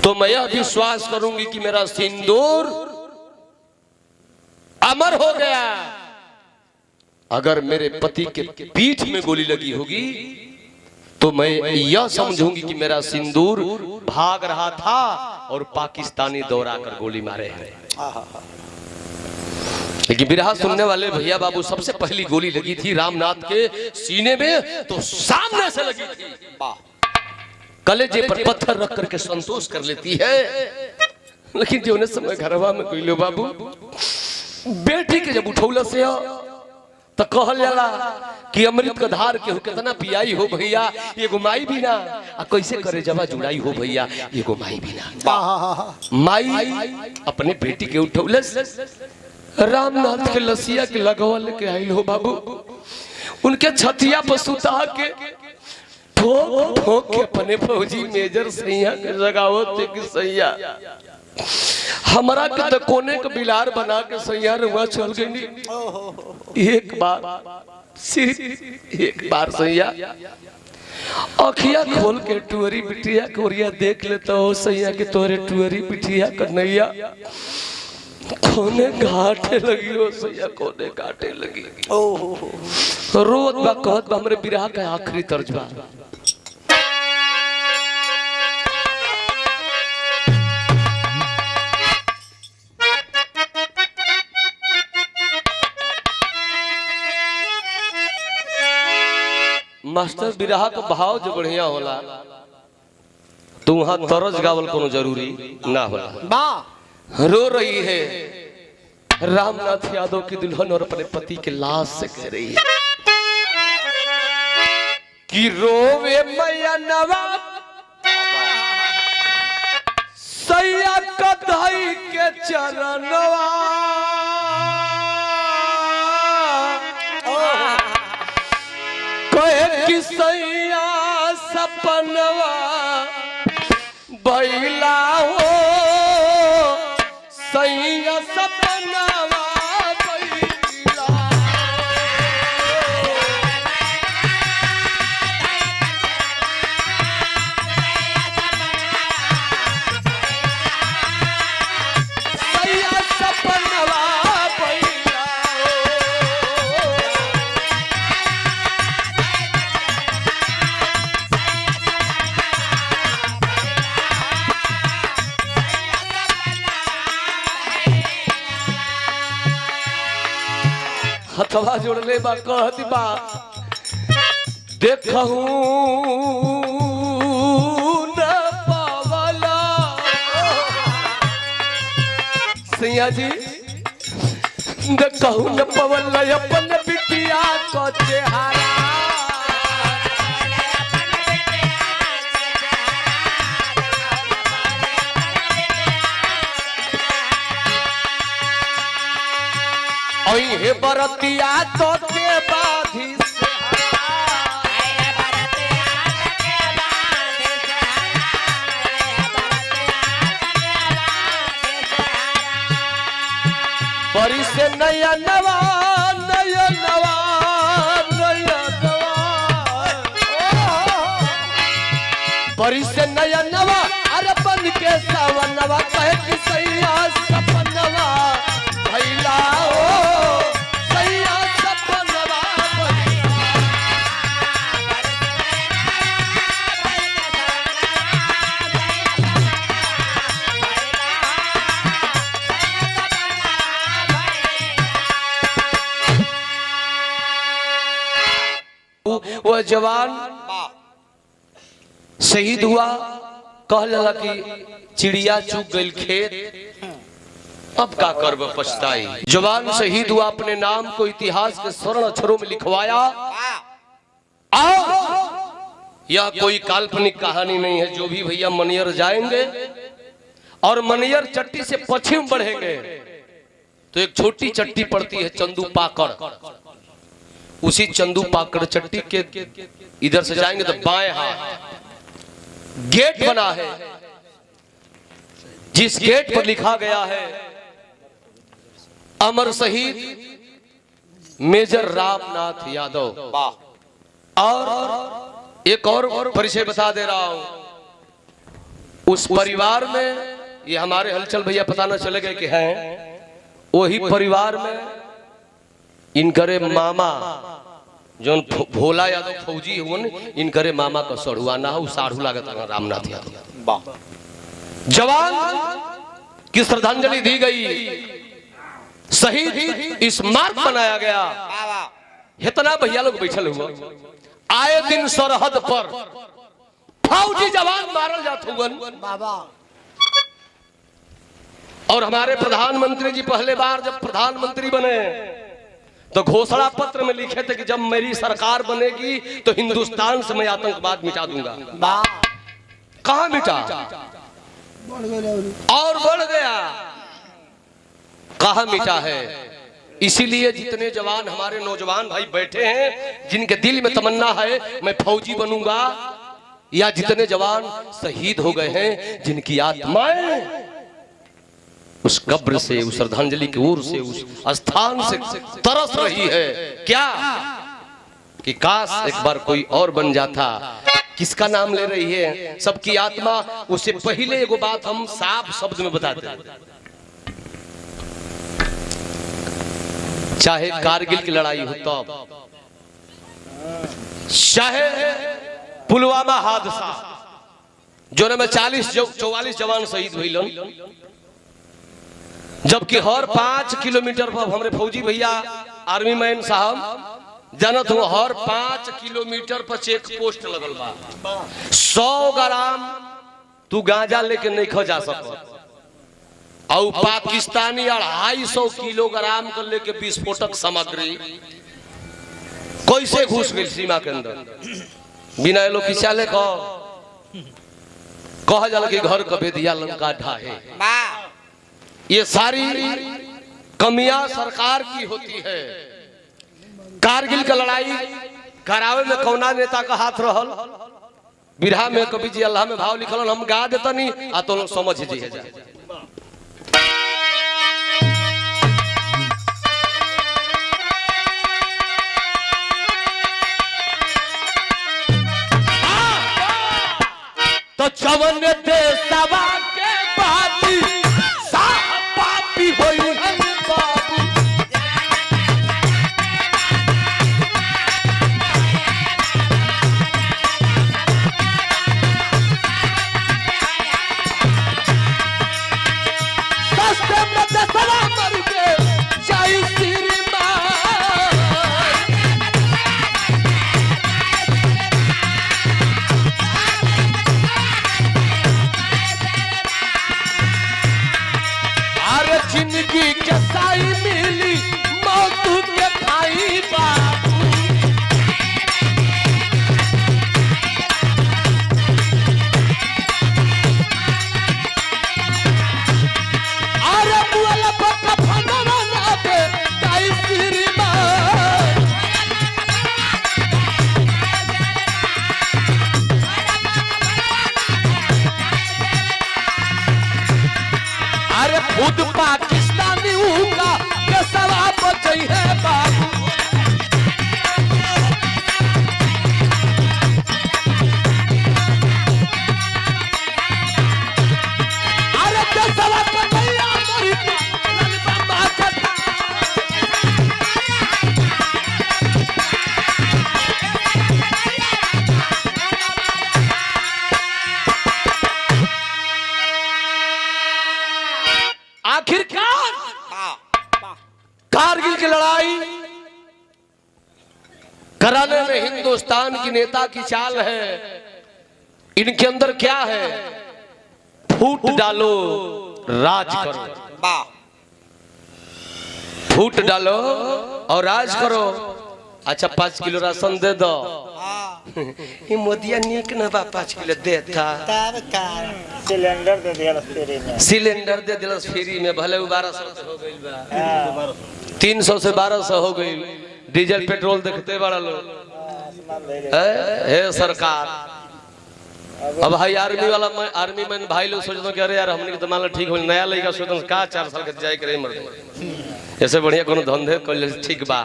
तो मैं यह विश्वास करूंगी कि मेरा सिंदूर अमर हो गया। अगर मेरे पति के पीठ में गोली लगी होगी तो मैं यह समझूंगी कि मेरा सिंदूर भाग रहा था और पाकिस्तानी दौड़ा कर गोली मारे हैं। लेकिन बिरहा सुनने वाले भैया बाबू, सबसे पहली गोली लगी थी रामनाथ के सीने में, तो सामने से लगी थी। कलेजे पर पत्थर रख करके संतोष कर लेती है। लेकिन जो समय घरवा में कोई लो बाबू बेटी के जब उठौला से तो कहल जाला कि अमृत का धार के हो कितना पियाई हो भैया, ये गुमाई भी ना, आ कैसे करे जवा जुड़ाई हो भैया, ये गुमाई भी ना। माई अपने बेटी के उठौले रामनाथ के लसिया के लगवा लेके आई हो बाबू, उनके छतिया पर सुता के ठोक ठोक के अपने फौजी मेजर सैया के जगावत के सैया हमारा के तो कोने का बिलार बना के सैया रुआ चल गई। एक बार सैया अखिया खोल के टुअरी बिटिया कोरिया देख लेता हो सैया के तोरे टुअरी बिटिया कन्हैया कोने घाटे लगी हो सैया, कोने घाटे लगी। रोत बा कहत बा हमरे बिरहा का आखिरी तर्जबा। मास्टर बिरहा का भाव जो बढ़िया होला तो वहां तरज गावल कोनो जरूरी ना होला। रो रही है रामनाथ यादव की दुल्हन और अपने पति के लाश से कह रही है कि रोवे मैया नवाब सैया कधाई के चरणवा, कहे कि सैया सपनवा बैला हो, सैया सपनवा बैला। सैया सपनवा बैला। हथवा जोड़ले बा कहती बा देखूं न पावला सैया जी देखूं न पावला अपन बिटिया को चेहरा हे बरतिया तो के बाधी बड़ी से नया नवा नया नवा नया नवा बड़ी से नया नवा अरे बन के सावनवा कहे कि सैया सपनवा भैला वह जवान शहीद हुआ कह लगा कि चिड़िया चुग गई खेत अब का करब पछताई। जवान शहीद हुआ अपने नाम को इतिहास के स्वर्ण अक्षरों में लिखवाया। यह कोई काल्पनिक कहानी नहीं है। जो भी भैया मनियर जाएंगे और मनियर चट्टी से पश्चिम बढ़ेंगे तो एक छोटी चट्टी पड़ती है चंदू पाकड़। उसी चंदू पाकड़ चट्टी के इधर से जाएंगे तो बाएं हाथ गेट बना है, जिस गेट पर लिखा गया है अमर शहीद मेजर रामनाथ यादव। और एक और परिचय बता दे रहा हूं, उस परिवार में ये हमारे हलचल भैया पता न चले गए कि हैं, वही परिवार में इनकरे मामा जो भोला यादव फौजी हुन इनकरे मामा का सड़ुआ ना हो साढ़ू लागत रामनाथ यादव। जवान की श्रद्धांजलि दी गई, शहीद स्मारक बनाया गया। इतना भैया लोग बैठल हुआ, आए दिन सरहद पर फौजी जवान मारल जात हुवन। और हमारे प्रधानमंत्री जी पहले बार जब प्रधानमंत्री बने तो घोषणा पत्र में लिखे थे कि जब मेरी सरकार बनेगी तो हिंदुस्तान से मैं आतंकवाद मिटा दूंगा। कहां मिटा और बढ़ गया, कहां मिटा है। इसीलिए जितने जवान हमारे नौजवान भाई बैठे हैं जिनके दिल में तमन्ना है मैं फौजी बनूंगा, या जितने जवान शहीद हो गए हैं जिनकी आत्माएं उस कब्र से उस श्रद्धांजलि की ओर से उस स्थान से तरस रही है क्या कि काश एक बार कोई और बन जाता। किसका नाम ले रही है सबकी आत्मा। उससे पहले एगो बात हम साफ शब्द में बताते हैं, चाहे कारगिल की लड़ाई हो तब, चाहे पुलवामा हादसा जो में 44 जवान शहीद हुई, जबकि हर 5 किलोमीटर पर हमारे फौजी भैया आर्मी मैन साहब जानत हो हर 5 किलोमीटर पर चेक पोस्ट लगल बा। 100 ग्राम तू गांजा लेके नहीं खा जा सकत और पाकिस्तानी 250 किलोग्राम कर लेके विस्फोटक सामग्री कैसे घुस गई सीमा के अंदर बिना लोग की चाले कहा जाला कि घर का बेदिया लंका ढाहे। ये सारी कमियां सरकार की होती है। कारगिल का लड़ाई करावे में कौना नेता का हाथ रहल, बिरहा में कवि जी अल्लाह में भाव लिखल हम गा देता नहीं आ तो समझ जी जाए। तो चवन देशवा के बाती पापी होई बाबू, मर के जय श्री कराने में हिंदुस्तान की नेता की चाल है। इनके अंदर क्या है? फूट डालो राज करो, फूट डालो और राज करो। अच्छा 5 किलो राशन दे दो। ये मोदिया नीक ना बा 5 किलो देता। सिलेंडर दे दिया फ्री में, सिलेंडर दे दिया फ्री में, भले 1200 से हो गई बा, 300 से 1200 हो गई। डीजल पेट्रोल देखते बड़ा लोग है सरकार। अब भाई आर्मी वाला आर्मी मैन भाई लोग सोचते कि अरे यार हमने तो मान लो ठीक हो, नया लड़का सोचते का 4 साल के जाए करे मर ऐसे बढ़िया कोनो धंधे कर ठीक बा।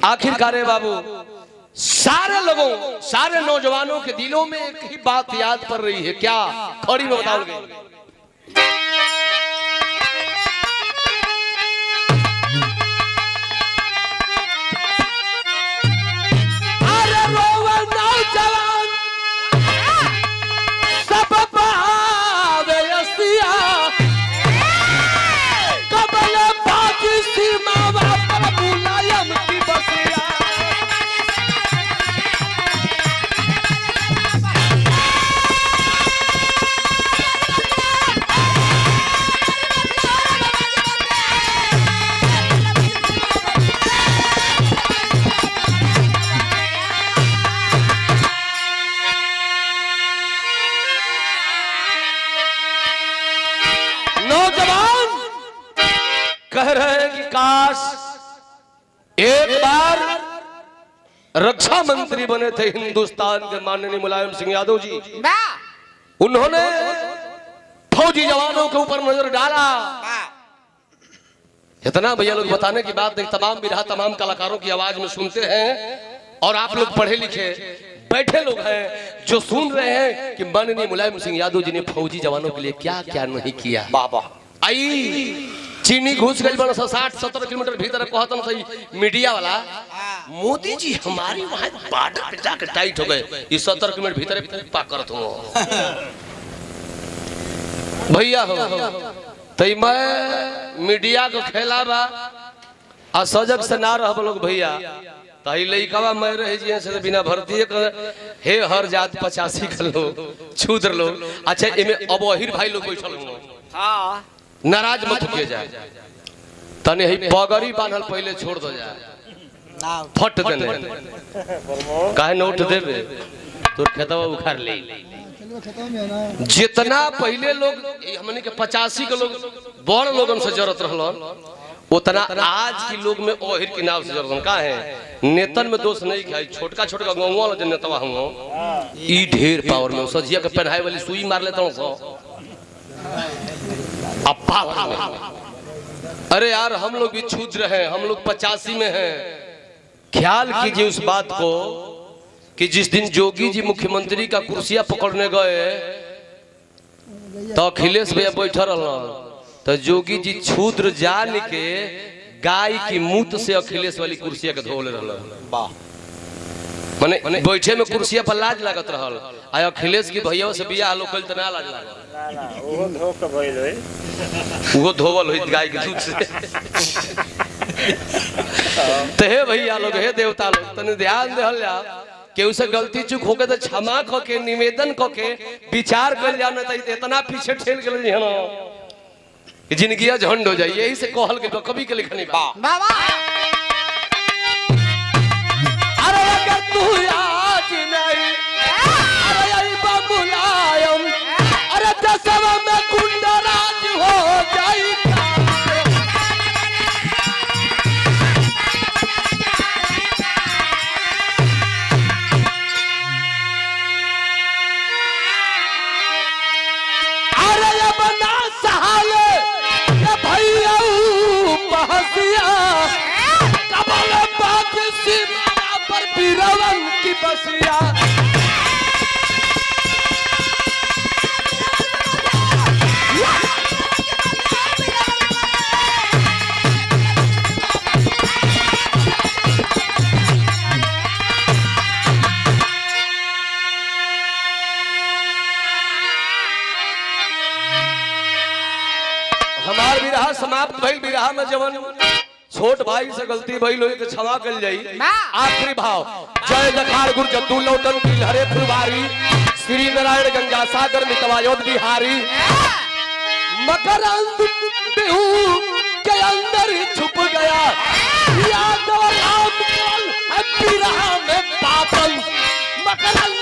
आखिरकार बाबू सारे लोगों, सारे नौजवानों के दिलों में एक ही बात याद पड़ रही है, क्या? खड़ी में बताओगे। अरे रोवा नौजवान सब बहावे असिया, कबल बाजी सीमा पर मुलायम की बसिया। नौजवान कह रहे हैं कि काश एक बार रक्षा मंत्री बने थे हिंदुस्तान के माननीय मुलायम सिंह यादव जी। उन्होंने फौजी जवानों के ऊपर नजर डाला। इतना भैया लोग बताने की बात नहीं, तमाम बिरहा तमाम कलाकारों की आवाज में सुनते हैं और आप लोग पढ़े लिखे बैठे लोग हैं जो सुन रहे हैं कि माननीय मुलायम सिंह यादव जी ने फौजी जवानों के लिए क्या क्या नहीं किया। बाबा आई चीनी घुस गई बड़ा 60-70 किलोमीटर भीतर कहता ना सही मीडिया वाला, मोदी जी हमारी वहां बॉर्डर पे जाकर टाइट हो गए, ये 70 किलोमीटर भीतर पा करत हूं भैया हो। तो मैं मीडिया को खेला बा असजग से ना रह लोग भैया। तही लइकावा मैं रहे जी से बिना भर्ती हे हर जात 85 कर लो छूदर लो। अच्छा इमे अब वहीर भाई लोग बैठल हो, हां नाराज मत किए जाए, तने ही पगड़ी बांधल पहले छोड़ दो जाए ना फट देने काहे न उठ देबे तोर खेतवा उखाड़ ले। जितना पहले लोग हमने के 85 के लोग बड़ लोगन से जरूरत रहल, उतना आज की लोग में ओहिर के नाव से जरूरत का है। नेतन में दोष नहीं खाई, छोटका छोटका गाँव वाला जो नेतवा हूँ ई ढेर पावर में सजिया के पहनाए वाली सुई मार लेता हूँ पावर में। अरे यार हम लोग भी छूद्र हैं, हम लोग 85 में हैं। ख्याल कीजिए उस बात को कि जिस दिन जोगी जी मुख्यमंत्री का कुर्सियां पकड़ने गए तो अखिलेश भैया बैठा रहा, तो जोगी जी छूद्र जान के गाय की मूत से अखिलेश वाली कुर्सियां के धोले रहा। माने बैठे में कुर्सियां पर लाज लागत रहल, आ अखिलेश की भैया से बियाह लोग कल तना लाज लागल ना ओहो धो के भइल होई, वो धोवल होई गाय के दूध से। तो हे भैया लोग, हे देवता लोग, तने ध्यान देहल जा कि उसे गलती चूक हो गए तो क्षमा क के निवेदन क के विचार कर जाना चाहिए। इतना पीछे ठेल गेल जी ना कि जिंदगी झंड हो जाए। यही से कहल के कवि के लिखनी बा बाबा। अरे अगर तू आज नहीं अरे आई बा मुलायम, अरे दसवा में गुंडा राज हो जाएगा। पर बीरवन की बसिया हमार विरहा समाप्त भइल। विरहा में जवन छोट भाई से गलती भई लोग के क्षमा कर जाई। आखिरी भाव जय जखाड़ गुरु जद्दू लौटन की हरे फुलवारी श्री नारायण गंगा सागर मितवायोध बिहारी मकरंद बिहू के अंदर छुप गया यादव राम केवल बिरहा में पागल मकरंद